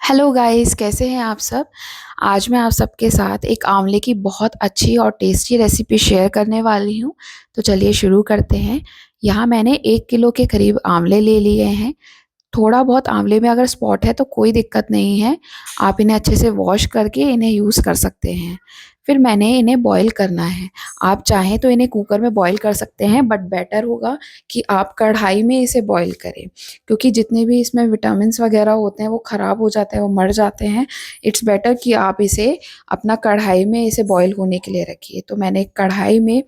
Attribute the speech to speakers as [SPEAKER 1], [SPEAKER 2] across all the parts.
[SPEAKER 1] Hello guys, कैसे हैं आप सब। आज मैं आप सबके साथ एक आंवले की बहुत अच्छी और टेस्टी रेसिपी शेयर करने वाली हूं। तो चलिए शुरू करते हैं। यहाँ मैंने 1 किलो के करीब आंवले ले लिए हैं। थोड़ा बहुत आंवले में अगर स्पॉट है तो कोई दिक्कत नहीं है, आप इन्हें अच्छे से वॉश करके इन्हें यूज़ कर सकते हैं। फिर मैंने इन्हें बॉईल करना है। आप चाहें तो इन्हें कुकर में बॉईल कर सकते हैं, बट बेटर होगा कि आप कढ़ाई में इसे बॉईल करें, क्योंकि जितने भी इसमें विटामिन्स वगैरह होते हैं वो ख़राब हो जाते हैं, वो मर जाते हैं। इट्स बेटर कि आप इसे अपना कढ़ाई में इसे बॉईल होने के लिए रखिए। तो मैंने एक कढ़ाई में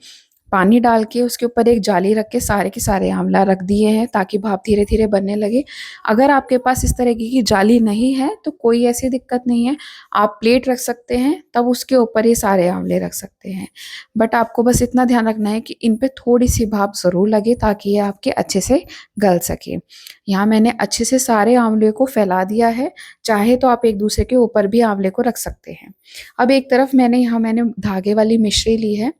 [SPEAKER 1] पानी डाल के उसके ऊपर एक जाली रख के सारे के सारे आंवला रख दिए हैं, ताकि भाप धीरे धीरे बनने लगे। अगर आपके पास इस तरह की जाली नहीं है तो कोई ऐसी दिक्कत नहीं है, आप प्लेट रख सकते हैं, तब उसके ऊपर ये सारे आंवले रख सकते हैं। बट आपको बस इतना ध्यान रखना है कि इन पे थोड़ी सी भाप ज़रूर लगे, ताकि ये आपके अच्छे से गल सके। यहाँ मैंने अच्छे से सारे आंवले को फैला दिया है। चाहे तो आप एक दूसरे के ऊपर भी आंवले को रख सकते हैं। अब एक तरफ मैंने धागे वाली मिश्री ली है।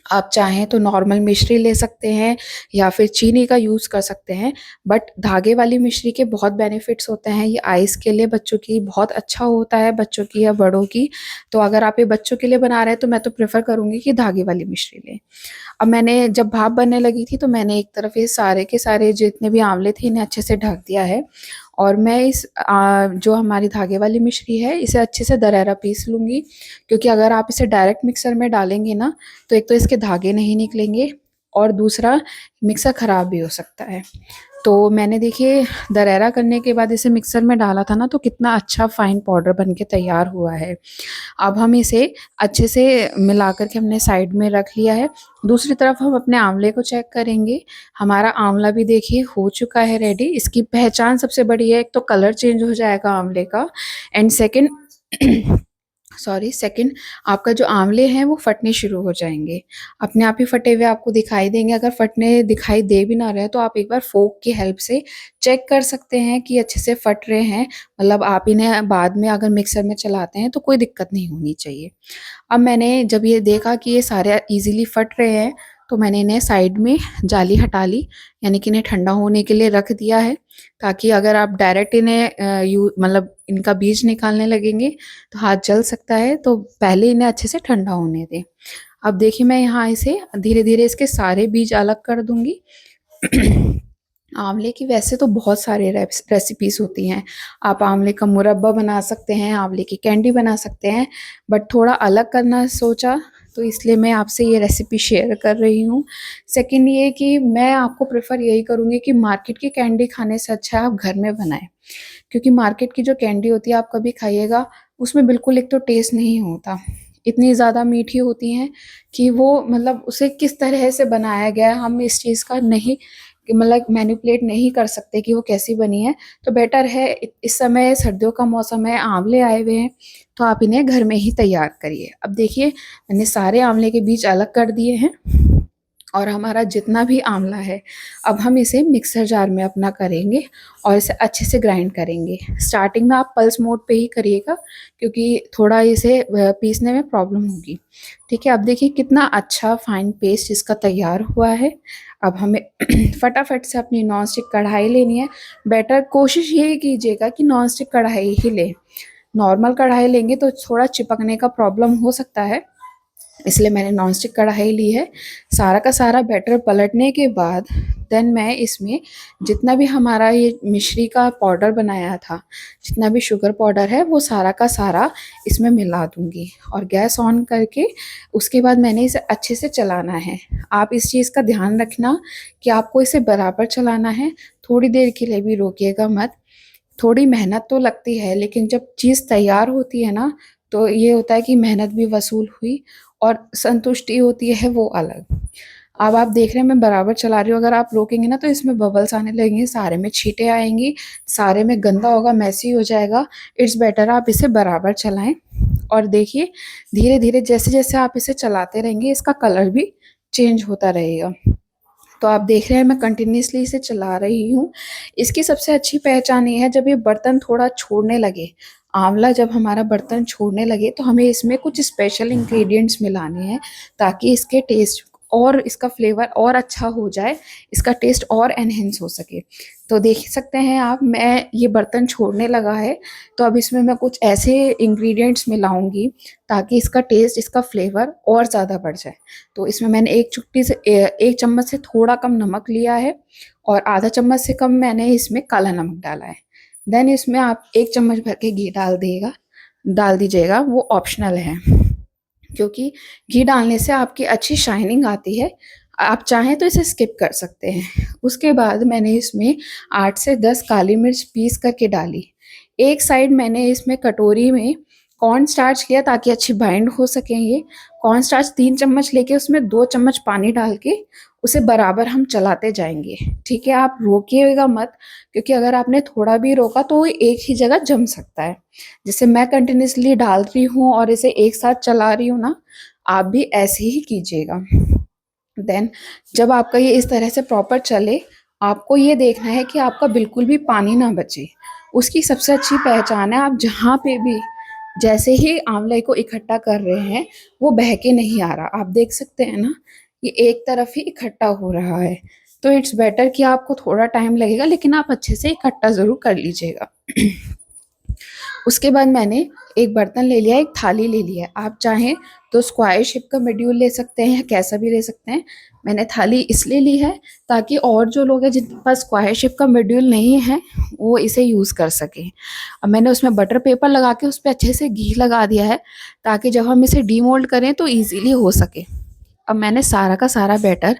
[SPEAKER 1] आप चाहें तो नॉर्मल मिश्री ले सकते हैं या फिर चीनी का यूज़ कर सकते हैं। बट धागे वाली मिश्री के बहुत बेनिफिट्स होते हैं। ये आइज़ के लिए बच्चों की बहुत अच्छा होता है, बच्चों की या बड़ों की। तो अगर आप ये बच्चों के लिए बना रहे हैं तो मैं तो प्रेफर करूँगी कि धागे वाली मिश्री लें। अब मैंने जब भाप बनने लगी थी तो मैंने एक तरफ ये सारे के सारे जितने भी आंवले थे इन्हें अच्छे से ढक दिया है। और मैं जो हमारी धागे वाली मिश्री है इसे अच्छे से दरदरा पीस लूँगी, क्योंकि अगर आप इसे डायरेक्ट मिक्सर में डालेंगे ना तो एक तो इसके धागे नहीं निकलेंगे, और दूसरा मिक्सर ख़राब भी हो सकता है। तो मैंने देखिए दरदरा करने के बाद इसे मिक्सर में डाला था ना, तो कितना अच्छा फाइन पाउडर बन के तैयार हुआ है। अब हम इसे अच्छे से मिला कर के हमने साइड में रख लिया है। दूसरी तरफ हम अपने आंवले को चेक करेंगे। हमारा आंवला भी देखिए हो चुका है रेडी। इसकी पहचान सबसे बड़ी है, एक तो कलर चेंज हो जाएगा आंवले का, एंड सेकंड सेकंड आपका जो आंवले हैं वो फटने शुरू हो जाएंगे। अपने आप ही फटे हुए आपको दिखाई देंगे। अगर फटने दिखाई दे भी ना रहे तो आप एक बार फोक की हेल्प से चेक कर सकते हैं कि अच्छे से फट रहे हैं। मतलब आप इन्हें बाद में अगर मिक्सर में चलाते हैं तो कोई दिक्कत नहीं होनी चाहिए। अब मैंने जब ये देखा कि ये सारे इजीली फट रहे हैं तो मैंने इन्हें साइड में जाली हटा ली, यानी कि इन्हें ठंडा होने के लिए रख दिया है, ताकि अगर आप डायरेक्ट इन्हें मतलब इनका बीज निकालने लगेंगे तो हाथ जल सकता है। तो पहले इन्हें अच्छे से ठंडा होने दें। अब देखिए मैं यहाँ इसे धीरे धीरे इसके सारे बीज अलग कर दूंगी। आंवले की वैसे तो बहुत सारे रेसिपीज होती हैं। आप आंवले का मुरब्बा बना सकते हैं, आंवले की कैंडी बना सकते हैं, बट थोड़ा अलग करना सोचा तो इसलिए मैं आपसे ये रेसिपी शेयर कर रही हूँ। सेकंड ये कि मैं आपको प्रेफर यही करूँगी कि मार्केट की कैंडी खाने से अच्छा आप घर में बनाएं, क्योंकि मार्केट की जो कैंडी होती है आप कभी खाइएगा उसमें बिल्कुल एक तो टेस्ट नहीं होता। इतनी ज़्यादा मीठी होती हैं कि वो मतलब उसे किस तरह से बनाया गया है हम इस चीज़ का नहीं मतलब मैनिपुलेट नहीं कर सकते कि वो कैसी बनी है। तो बेटर है इस समय सर्दियों का मौसम है, आंवले आए हुए हैं, तो आप इन्हें घर में ही तैयार करिए। अब देखिए मैंने सारे आंवले के बीज अलग कर दिए हैं, और हमारा जितना भी आंवला है अब हम इसे मिक्सर जार में अपना करेंगे और इसे अच्छे से ग्राइंड करेंगे। स्टार्टिंग में आप पल्स मोड पे ही करिएगा, क्योंकि थोड़ा इसे पीसने में प्रॉब्लम होगी। ठीक है, अब देखिए कितना अच्छा फाइन पेस्ट इसका तैयार हुआ है। अब हमें फटाफट से अपनी नॉन स्टिक कढ़ाई लेनी है। बेटर कोशिश यही कीजिएगा कि नॉन स्टिक कढ़ाई ही लें। नॉर्मल कढ़ाई लेंगे तो थोड़ा चिपकने का प्रॉब्लम हो सकता है, इसलिए मैंने नॉन स्टिक कढ़ाई ली है। सारा का सारा बैटर पलटने के बाद देन मैं इसमें जितना भी हमारा ये मिश्री का पाउडर बनाया था, जितना भी शुगर पाउडर है, वो सारा का सारा इसमें मिला दूंगी और गैस ऑन करके उसके बाद मैंने इसे अच्छे से चलाना है। आप इस चीज़ का ध्यान रखना कि आपको इसे बराबर चलाना है, थोड़ी देर के लिए भी रोकिएगा मत। थोड़ी मेहनत तो लगती है, लेकिन जब चीज़ तैयार होती है ना तो ये होता है कि मेहनत भी वसूल हुई और संतुष्टि होती है वो अलग। अब आप देख रहे हैं मैं बराबर चला रही हूँ। अगर आप रोकेंगे ना तो इसमें बबल्स आने लगेंगे, सारे में छींटे आएंगी, सारे में गंदा होगा, मैसी हो जाएगा। इट्स बेटर आप इसे बराबर चलाएं। और देखिए धीरे धीरे जैसे जैसे आप इसे चलाते रहेंगे इसका कलर भी चेंज होता रहेगा। तो आप देख रहे हैं मैं कंटिन्यूसली इसे चला रही हूँ। इसकी सबसे अच्छी पहचान ये है जब ये बर्तन थोड़ा छोड़ने लगे, आंवला जब हमारा बर्तन छोड़ने लगे तो हमें इसमें कुछ स्पेशल इंग्रेडिएंट्स मिलाने हैं, ताकि इसके टेस्ट और इसका फ्लेवर और अच्छा हो जाए, इसका टेस्ट और एनहेंस हो सके। तो देख सकते हैं आप, मैं ये बर्तन छोड़ने लगा है। तो अब इसमें मैं कुछ ऐसे इंग्रेडिएंट्स मिलाऊंगी ताकि इसका टेस्ट, इसका फ्लेवर और ज़्यादा बढ़ जाए। तो इसमें मैंने एक चम्मच से थोड़ा कम नमक लिया है और आधा चम्मच से कम मैंने इसमें काला नमक डाला है। देन इसमें आप 1 चम्मच भर के घी डाल दीजिएगा। वो ऑप्शनल है, क्योंकि घी डालने से आपकी अच्छी शाइनिंग आती है। आप चाहें तो इसे स्किप कर सकते हैं। उसके बाद मैंने इसमें 8 से 10 काली मिर्च पीस करके डाली। एक साइड मैंने इसमें कटोरी में कॉर्न स्टार्च लिया ताकि अच्छी बाइंड हो सकें ये। कॉर्न स्टार्च 3 चम्मच लेके उसमें 2 चम्मच पानी डाल के उसे बराबर हम चलाते जाएंगे। ठीक है, आप रोकिएगा मत, क्योंकि अगर आपने थोड़ा भी रोका तो वो एक ही जगह जम सकता है। जैसे मैं कंटिन्यूसली डाल रही हूँ और इसे एक साथ चला रही हूँ ना, आप भी ऐसे ही कीजिएगा। देन जब आपका ये इस तरह से प्रॉपर चले, आपको ये देखना है कि आपका बिल्कुल भी पानी ना बचे। उसकी सबसे अच्छी पहचान है, आप जहाँ पे भी जैसे ही आंवले को इकट्ठा कर रहे हैं वो बह के नहीं आ रहा। आप देख सकते हैं ना, ये एक तरफ ही इकट्ठा हो रहा है। तो इट्स बेटर कि आपको थोड़ा टाइम लगेगा, लेकिन आप अच्छे से इकट्ठा ज़रूर कर लीजिएगा। उसके बाद मैंने एक बर्तन ले लिया, एक थाली ले लिया है। आप चाहें तो स्क्वायर शेप का मॉड्यूल ले सकते हैं या कैसा भी ले सकते हैं। मैंने थाली इसलिए ली है ताकि और जो लोग हैं जिनके पास स्क्वायर शेप का मॉड्यूल नहीं है वो इसे यूज़ कर सकें। अब मैंने उसमें बटर पेपर लगा के उस पर अच्छे से घी लगा दिया है ताकि जब हम इसे डीमोल्ड करें तो ईजीली हो सके। अब मैंने सारा का सारा बैटर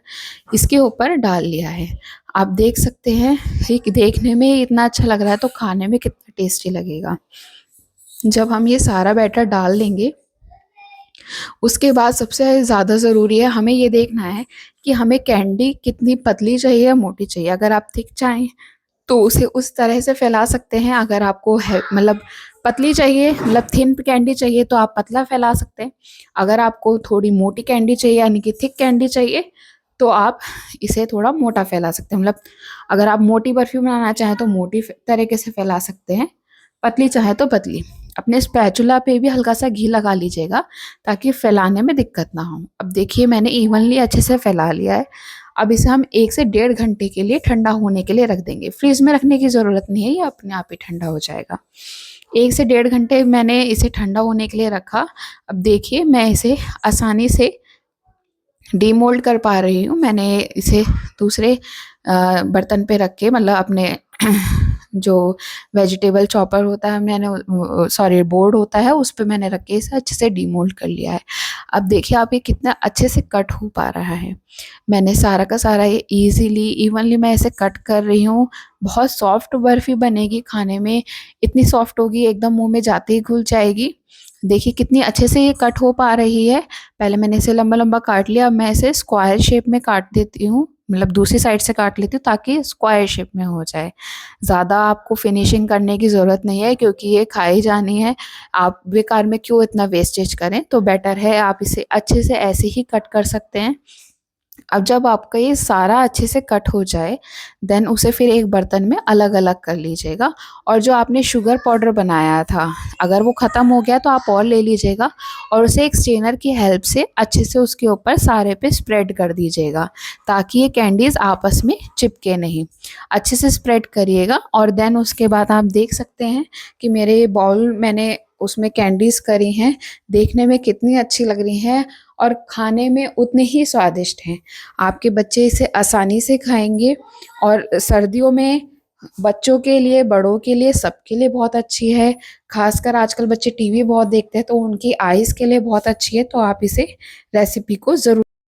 [SPEAKER 1] इसके ऊपर डाल लिया है। आप देख सकते हैं, ये देखने में ही इतना अच्छा लग रहा है तो खाने में कितना टेस्टी लगेगा। जब हम ये सारा बैटर डाल देंगे, उसके बाद सबसे ज़्यादा ज़रूरी है, हमें ये देखना है कि हमें कैंडी कितनी पतली चाहिए या मोटी चाहिए। अगर आप थिक चाहें तो उसे उस तरह से फैला सकते हैं। अगर आपको है मतलब पतली चाहिए, मतलब थिन कैंडी चाहिए, तो आप पतला फैला सकते हैं। अगर आपको थोड़ी मोटी कैंडी चाहिए यानी कि थिक कैंडी चाहिए, तो आप इसे थोड़ा मोटा फैला सकते हैं। मतलब अगर आप मोटी बर्फी बनाना चाहें तो मोटी तरीके से फैला सकते हैं, पतली चाहे तो पतली। अपने स्पैचुला पे भी हल्का सा घी लगा लीजिएगा ताकि फैलाने में दिक्कत ना हो। अब देखिए मैंने इवनली अच्छे से फैला लिया है। अब इसे हम 1 से 1.5 घंटे के लिए ठंडा होने के लिए रख देंगे। फ्रीज में रखने की ज़रूरत नहीं है, ये अपने आप ही ठंडा हो जाएगा। 1 से 1.5 घंटे मैंने इसे ठंडा होने के लिए रखा। अब देखिए मैं इसे आसानी से डीमोल्ड कर पा रही हूँ। मैंने इसे दूसरे बर्तन पे रख के, मतलब अपने जो वेजिटेबल चॉपर होता है, मैंने सॉरी बोर्ड होता है, उस पे मैंने रख के इसे अच्छे से डीमोल्ड कर लिया है। अब देखिए आप, ये कितना अच्छे से कट हो पा रहा है। मैंने सारा का सारा ये इजीली इवनली मैं इसे कट कर रही हूँ। बहुत सॉफ्ट बर्फी बनेगी, खाने में इतनी सॉफ्ट होगी एकदम मुंह में जाते ही घुल जाएगी। देखिए कितनी अच्छे से ये कट हो पा रही है। पहले मैंने इसे लंबा लंबा काट लिया, अब मैं इसे स्क्वायर शेप में काट देती हूँ, मतलब दूसरी साइड से काट लेती हूँ ताकि स्क्वायर शेप में हो जाए। ज़्यादा आपको फिनिशिंग करने की ज़रूरत नहीं है क्योंकि ये खाई जानी है। आप बेकार में क्यों इतना वेस्टेज करें, तो बेटर है आप इसे अच्छे से ऐसे ही कट कर सकते हैं। अब जब आपका ये सारा अच्छे से कट हो जाए, देन उसे फिर एक बर्तन में अलग अलग कर लीजिएगा। और जो आपने शुगर पाउडर बनाया था, अगर वो ख़त्म हो गया तो आप और ले लीजिएगा और उसे एक स्ट्रेनर की हेल्प से अच्छे से उसके ऊपर सारे पे स्प्रेड कर दीजिएगा ताकि ये कैंडीज़ आपस में चिपके नहीं। अच्छे से स्प्रेड करिएगा और देन उसके बाद आप देख सकते हैं कि मेरे ये बाउल मैंने उसमें कैंडीज़ करी हैं, देखने में कितनी अच्छी लग रही हैं और खाने में उतने ही स्वादिष्ट हैं। आपके बच्चे इसे आसानी से खाएंगे और सर्दियों में बच्चों के लिए, बड़ों के लिए, सबके लिए बहुत अच्छी है। खासकर आजकल बच्चे टीवी बहुत देखते हैं तो उनकी आईज़ के लिए बहुत अच्छी है। तो आप इसे रेसिपी को ज़रूर